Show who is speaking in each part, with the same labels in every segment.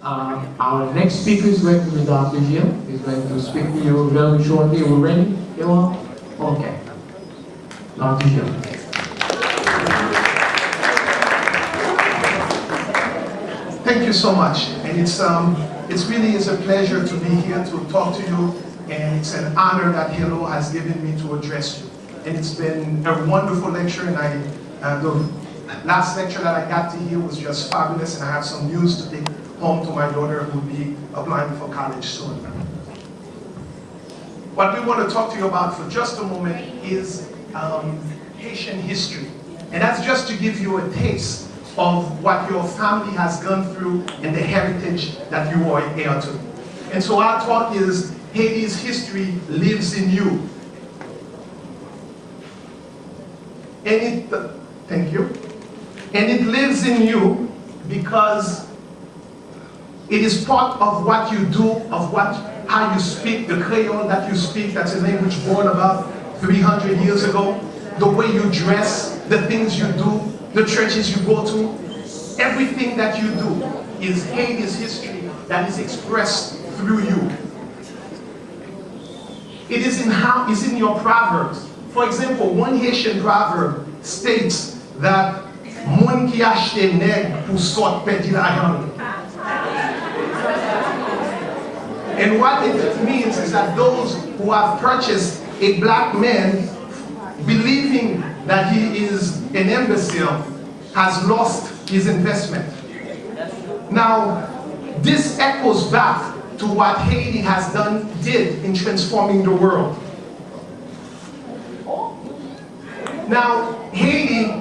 Speaker 1: Our next speaker is going to be Dr. Gilles. He's going to speak to you very shortly. Are we ready? You are? Okay. Dr. Gilles.
Speaker 2: Thank you so much. And it's really is a pleasure to be here to talk to you. And it's an honor that Hello has given me to address you. And it's been a wonderful lecture, and the last lecture that I got to hear was just fabulous, and I have some news to take home to my daughter who will be applying for college soon. What we want to talk to you about for just a moment is Haitian history. And that's just to give you a taste of what your family has gone through and the heritage that you are heir to. And so our talk is Haiti's history lives in you. And thank you. And it lives in you because it is part of what you do, of how you speak, the Creole that you speak, that's a language born about 300 years ago, the way you dress, the things you do, the churches you go to, everything that you do is Haiti's history that is expressed through you. It is in your proverbs. For example, one Haitian proverb states that "Moun ki achete nèg pou sort pedi la yon." And what it means is that those who have purchased a black man believing that he is an imbecile has lost his investment. Now, this echoes back to what Haiti did in transforming the world. Now, Haiti,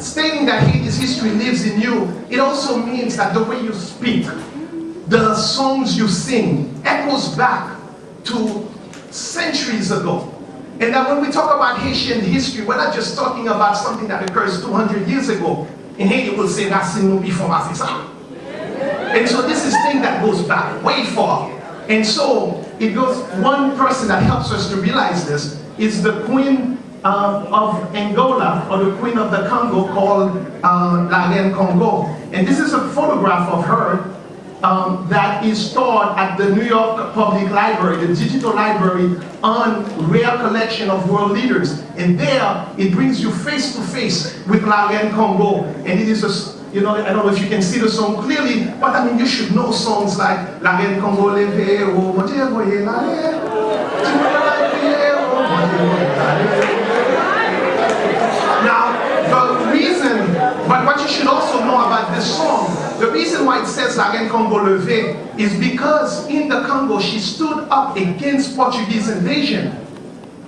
Speaker 2: stating that Haiti's history lives in you, it also means that the way you speak, the songs you sing, echoes back to centuries ago. And that when we talk about Haitian history, we're not just talking about something that occurs 200 years ago. In Haiti, we'll say, "That's in before Africa." And so this is thing that goes back way far. And so it goes, one person that helps us to realize this is the Queen of Angola, or the Queen of the Congo, called La Reine Congo. And this is a photograph of her that is stored at the New York Public Library, the digital library on rare collection of world leaders. And there, it brings you face to face with La Reine Congo. And it is I don't know if you can see the song clearly, but I mean, you should know songs like La Reine Congo Leve, oh, mon Dieu, voyez la reine, tu me la vie, oh, mon Dieu, voyez la reine. Now, the reason, but what you should also know about this song, the reason why it says La Reine Congo Leve is because in the Congo, she stood up against Portuguese invasion.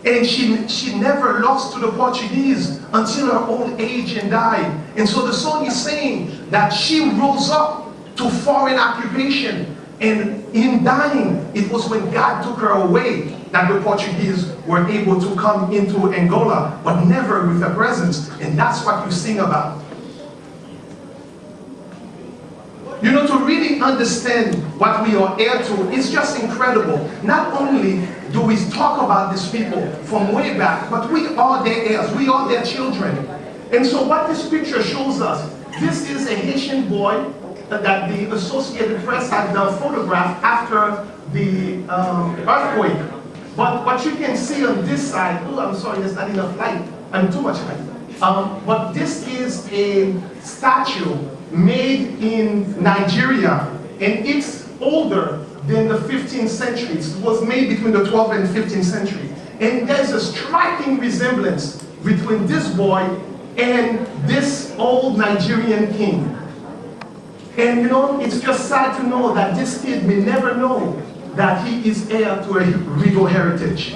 Speaker 2: And she never lost to the Portuguese until her old age and died. And so the song is saying that she rose up to foreign occupation. And in dying, it was when God took her away that the Portuguese were able to come into Angola, but never with a presence. And that's what you sing about. You know, to really understand what we are heir to, it's just incredible. Not only do we talk about these people from way back, but we are their heirs, we are their children. And so what this picture shows us, this is a Haitian boy that the Associated Press had photographed after the earthquake. But what you can see on this side, oh, I'm sorry, there's not enough light, I'm too much light. But this is a statue made in Nigeria, and it's older than the 15th century. It was made between the 12th and 15th century. And there's a striking resemblance between this boy and this old Nigerian king. And you know, it's just sad to know that this kid may never know that he is heir to a regal heritage.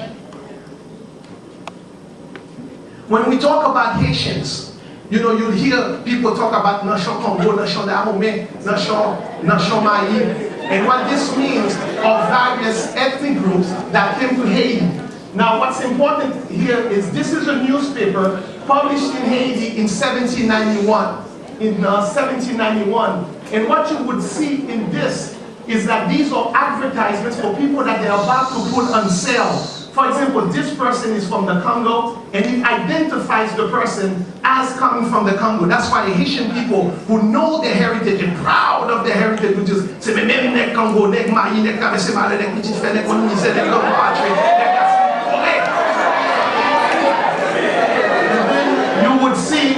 Speaker 2: When we talk about Haitians, you know, you'll hear people talk about Nation Congo, Nation Dahomey, Nation Mali. And what this means are various ethnic groups that came to Haiti. Now, what's important here is this is a newspaper published in Haiti in 1791. And what you would see in this is that these are advertisements for people that they're about to put on sale. For example, this person is from the Congo, and it identifies the person as coming from the Congo. That's why the Haitian people who know their heritage and proud of their heritage, which is say, "Même nek Congo, nek Mali, nek Kabesema, nek Petit Fe, nek Onise, nek Lompatre, nek." You would see,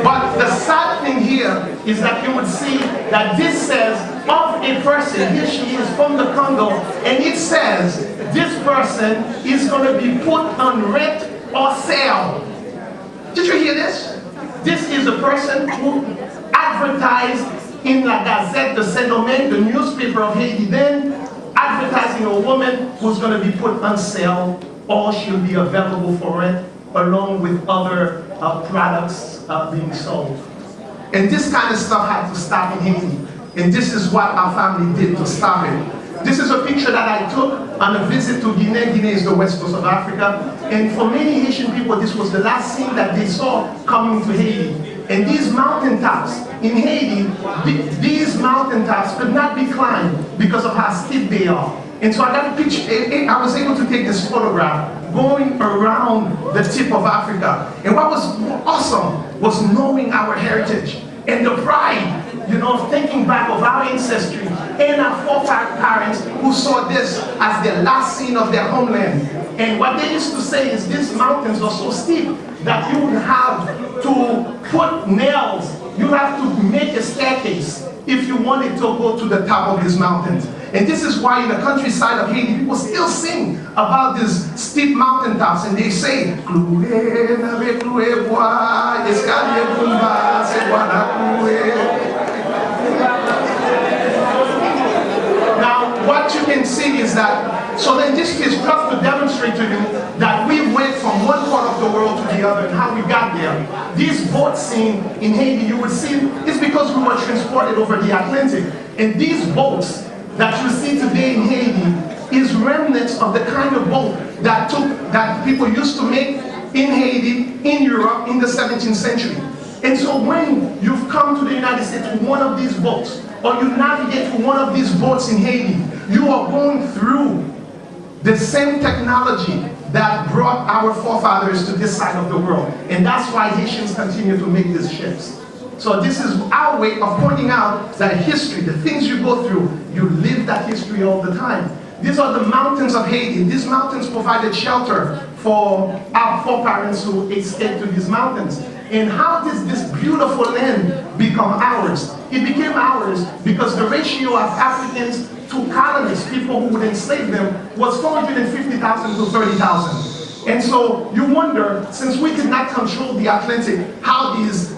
Speaker 2: but the sad thing here is that you would see that this says of a person, here she is from the Congo, and it says this person is going to be put on rent or sale. Did you hear this? This is a person who advertised in La Gazette de Saint-Domingue, the newspaper of Haiti, then advertising a woman who's going to be put on sale or she'll be available for rent along with other products being sold. And this kind of stuff had to stop in Haiti. And this is what our family did to stop it. This is a picture that I took on a visit to Guinea. Guinea is the west coast of Africa. And for many Haitian people, this was the last scene that they saw coming to Haiti. And these mountaintops in Haiti, these mountaintops could not be climbed because of how steep they are. And so I got a picture, I was able to take this photograph going around the tip of Africa. And what was awesome was knowing our heritage and the pride, you know, thinking back of our ancestry and our foreparents who saw this as their last scene of their homeland. And what they used to say is these mountains are so steep that you would have to put nails, you have to make a staircase if you wanted to go to the top of these mountains. And this is why in the countryside of Haiti, people still sing about these steep mountaintops, and they say, now, what you can see is that, so then this is just to demonstrate to you that we went from one part of the world to the other and how we got there. These boats seen in Haiti, you would see, is because we were transported over the Atlantic. And these boats that you see today in Haiti is remnants of the kind of boat that people used to make in Haiti, in Europe, in the 17th century. And so when you've come to the United States with one of these boats, or you navigate through one of these boats in Haiti, you are going through the same technology that brought our forefathers to this side of the world. And that's why Haitians continue to make these ships. So this is our way of pointing out that history, the things you go through, you live that history all the time. These are the mountains of Haiti. These mountains provided shelter for our foreparents who escaped to these mountains. And how did this beautiful land become ours? It became ours because the ratio of Africans to colonists, people who would enslave them, was 450,000 to 30,000. And so you wonder, since we did not control the Atlantic, how these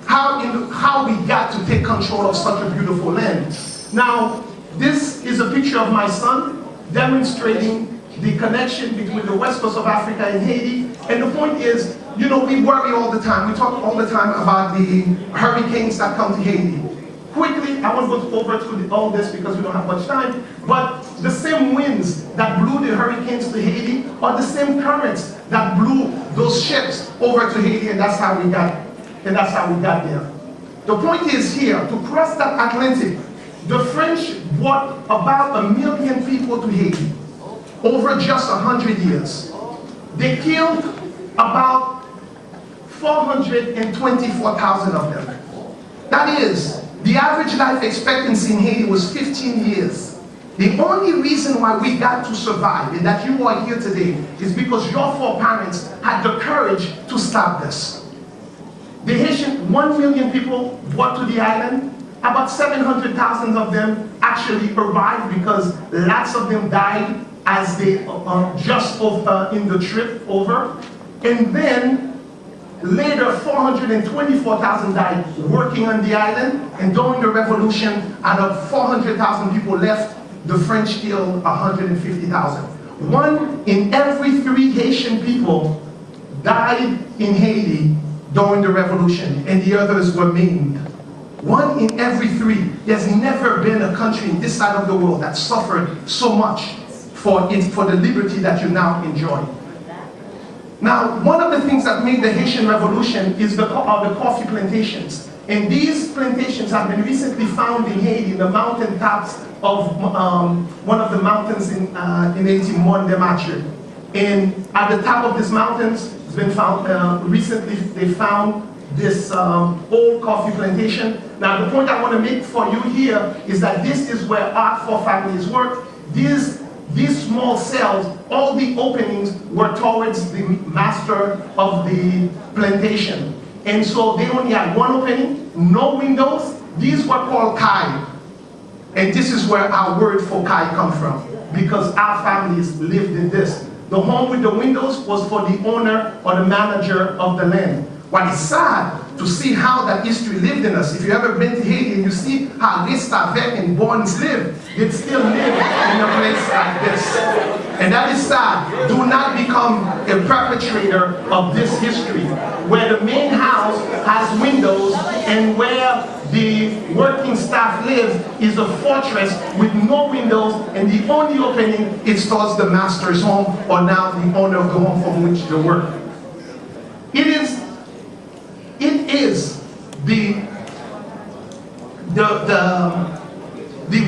Speaker 2: how we got to take control of such a beautiful land. Now, this is a picture of my son demonstrating the connection between the west coast of Africa and Haiti. And the point is, you know, we worry all the time. We talk all the time about the hurricanes that come to Haiti. Quickly, I won't go over to all this because we don't have much time, but the same winds that blew the hurricanes to Haiti are the same currents that blew those ships over to Haiti, and that's how we got there. The point is here, to cross that Atlantic, the French brought about 1 million people to Haiti over just 100 years. They killed about 424,000 of them. That is, the average life expectancy in Haiti was 15 years. The only reason why we got to survive and that you are here today is because your foreparents had the courage to stop this. The Haitian, 1 million people brought to the island. About 700,000 of them actually arrived because lots of them died as they just in the trip over. And then later 424,000 died working on the island. And during the revolution, out of 400,000 people left, the French killed 150,000. 1 in every 3 Haitian people died in Haiti during the revolution, and the others were maimed. 1 in every 3. There's never been a country in this side of the world that suffered so much for the liberty that you now enjoy. Now, one of the things that made the Haitian Revolution is the coffee plantations. And these plantations have been recently found in Haiti, in the mountain tops of one of the mountains in Haiti, Mont-de-Mathieu. And at the top of these mountains, it's been found, recently they found this old coffee plantation. Now the point I want to make for you here is that this is where our forefathers worked. These small cells, all the openings were towards the master of the plantation. And so they only had one opening, no windows. These were called kai. And this is where our word for kai comes from, because our families lived in this. The home with the windows was for the owner or the manager of the land. What is sad to see how that history lived in us. If you've ever been to Haiti and you see how Restavec and Bons live, they still live in a place like this. And that is sad. Do not become a perpetrator of this history, where the main house has windows and where the working staff lives is a fortress with no windows, and the only opening is towards the master's home, or now the owner of the home from which they work. It is the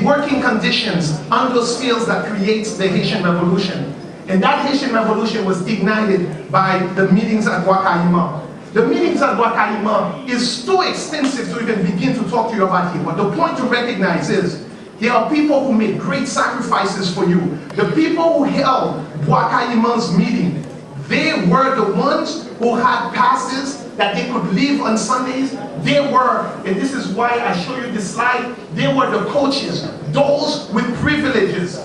Speaker 2: working conditions on those fields that creates the Haitian Revolution. And that Haitian Revolution was ignited by the meetings at Wakaima. The meetings at Wakaima is too extensive to even begin to talk to you about here. But the point to recognize is, there are people who made great sacrifices for you. The people who held Wakaima's meeting, they were the ones who had passes that they could leave on Sundays. They were, and this is why I show you this slide, they were the coaches, those with privileges.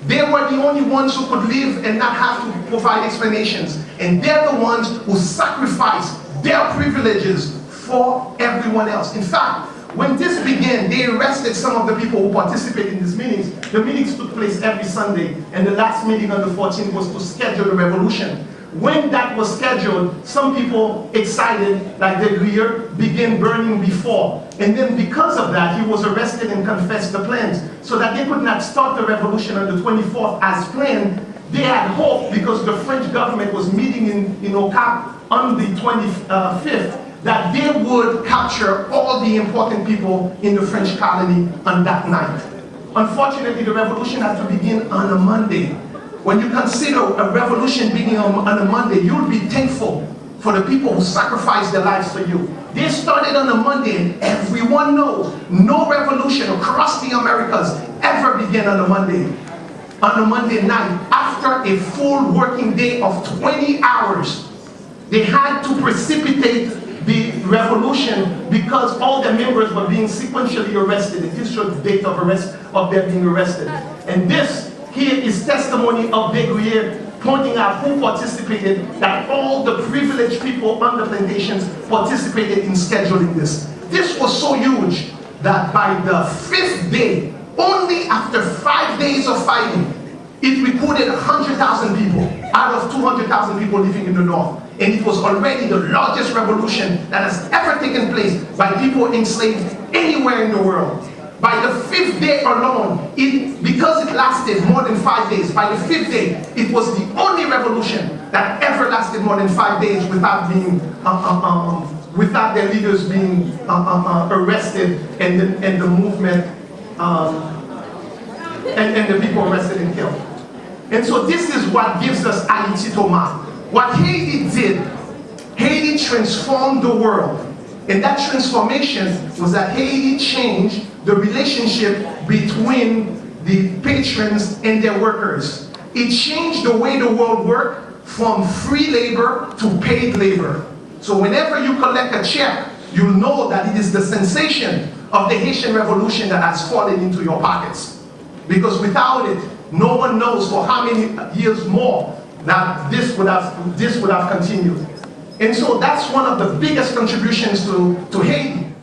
Speaker 2: They were the only ones who could live and not have to provide explanations. And they're the ones who sacrificed their privileges for everyone else. In fact, when this began, they arrested some of the people who participated in these meetings. The meetings took place every Sunday, and the last meeting on the 14th was to schedule the revolution. When that was scheduled, some people excited, like De Grier, began burning before. And then because of that, he was arrested and confessed the plans. So that they could not start the revolution on the 24th as planned. They had hope, because the French government was meeting in Okap on the 25th, that they would capture all the important people in the French colony on that night. Unfortunately, the revolution had to begin on a Monday. When you consider a revolution beginning on a Monday, you'll be thankful for the people who sacrificed their lives for you. They started on a Monday, and everyone knows no revolution across the Americas ever began on a Monday. On a Monday night, after a full working day of 20 hours, they had to precipitate the revolution because all the members were being sequentially arrested. And this showed the date of arrest of them being arrested. And this here is testimony of De Grier pointing out who participated, that all the privileged people on the plantations participated in scheduling this. This was so huge that by the 5th day, only after 5 days of fighting, it recruited 100,000 people out of 200,000 people living in the north. And it was already the largest revolution that has ever taken place by people enslaved anywhere in the world. By the 5th day alone, because it lasted more than 5 days, by the 5th day, it was the only revolution that ever lasted more than 5 days without being, without their leaders being arrested and the movement, and the people arrested and killed. And so this is what gives us Haiti Thomas. What Haiti did, Haiti transformed the world. And that transformation was that Haiti changed the relationship between the patrons and their workers. It changed the way the world worked from free labor to paid labor. So whenever you collect a check, you'll know that it is the sensation of the Haitian Revolution that has fallen into your pockets. Because without it, no one knows for how many years more that this would have continued. And so that's one of the biggest contributions to Haiti.